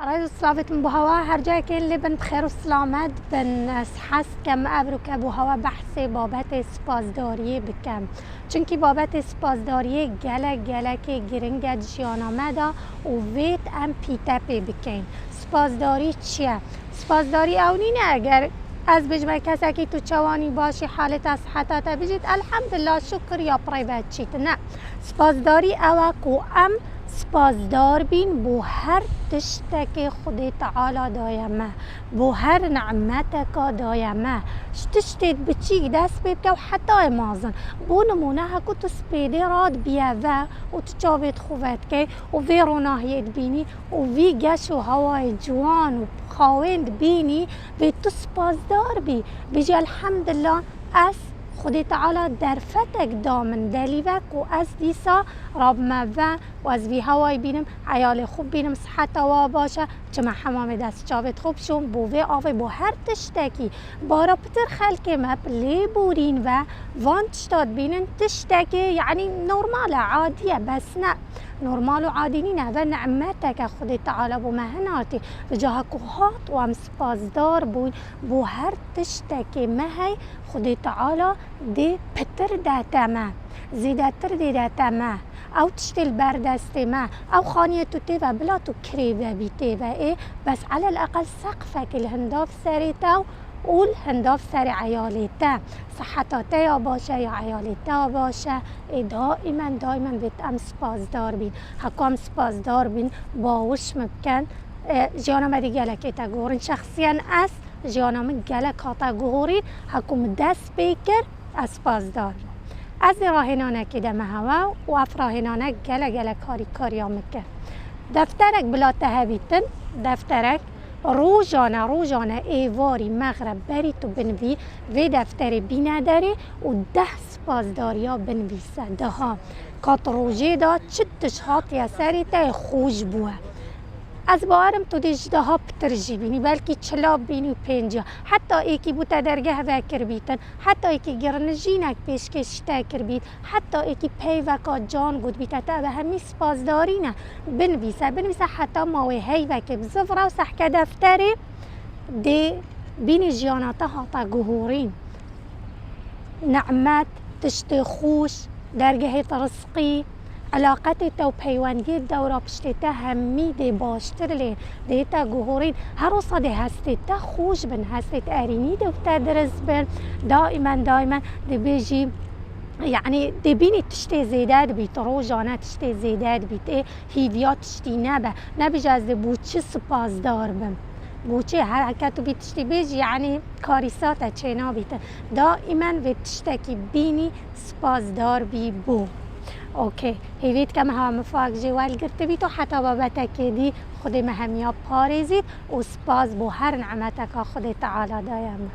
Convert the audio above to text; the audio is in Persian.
رئيس صلافت بوهوا هرجا كان لبن بخير والسلامت بن حس كم ابرو كبوهوا بحث بابت سپاسداری بکم چونکی بابت سپاسداری گله که گرنگ جیانامه دا و ویت ام پیتا پی بکن. سپاسداری چیه؟ سپاسداری اونینه اگر از بجمع کسی که تو چوانی باشی حالت از صحتت بجید الحمدلله شکر یا پرایوت چیت. نه سپاسداری اوه کو ام سپاسدار بین بو هر تشتک خود تعالی دایمه، بو هر نعمتک دایمه تشتید بچی دست ببکه و حتی مازن بو نمونه هکو تو سپیده راد بیوه و تو چاوید خوبت که و وی روناهیت بینی و وی گش و هوای جوان و خواهند بینی و تو سپاسدار بی بجی الحمدلله از خود تعالی در فتک دامن دلیوک و از دیسا راب موه و از وی هوای بینم عیال خوب بینم صحت و باشه چما حمام دست چاوت خوب شون بوه آوه بو هر تشتکی بارا پتر خلک مب لی بورین و وان تشتاد بینن تشتکی یعنی نورمال عادیه بس نه نورمال و عادی نینه و نعمتک خود تعالی بو مهناتی و جاها که هات و هم سپاسدار بون بو هر تشتکی مهی خود تعالی دی پتر داته ما زیدتر دی داته ما او تشتل بردست ما او خانیه تو تیوه بلا تو کریوه بی تیوه ای بس على الاقل سقفك الهنداف سریتا و الهنداف سر عیالیتا صحتاته یا باشه یا عیالیتا باشه دائما بیت ام سپاسدار بین حکو ام سپاسدار بین باوش مبکن جانم دی گلک تا گورین شخصیان از جانم گلک هاتا گورین حکوم دست بیکر از سپاسدار از راهنانه که دمه هوا و اف راهنانه گله کاری مکن دفترک بلا تهویتن دفترک روزانه ایواری مغرب بری تو بنوی و دفتر بینه داری و 10 سپاسداری ها بنویسه ها کات روژه دا چتش هات یا سری تا خوش بوه از باورم تو دیجده ها پترجی بینی بلکه 40 بینی و 50 حتی ایکی بوتا درگه وکر بیتن حتی ایکی گرنجینک پیشکش تکر بیت حتی ایکی پی وکا جان گود بیتا تا به همی سپاسداری نه بنویسه حتی ماوی هی وکه بزفره و سحکه دفتری دی بینی جیاناتا هاتا گهورین نعمت تشتی خوش درگه رزقی علاقت تو پیوندی دورا پشتیتا همی دی باشتر لین دیتا گهورین هر وصا دی هستیتا خوش بن هستیت ارینی دوتا درز بن دائما دی بیجی يعني دبيني تشتي زيداد بيت روجانا تشتي زيداد بيت هيفيات تشتي نبي جاز بوچي سپاسدار بم بوچي حرکتو بيت تشتي بيجي يعني كاريساتا چينا بيت دائما بتشتكي بيني سپاسدار بي بو اوکی هیوید که مها مفاق جوال گرته بیتو حتی بابتا که دی خود مهمیا پاریزید و سپاس بو هر نعمتک خود تعالی دایم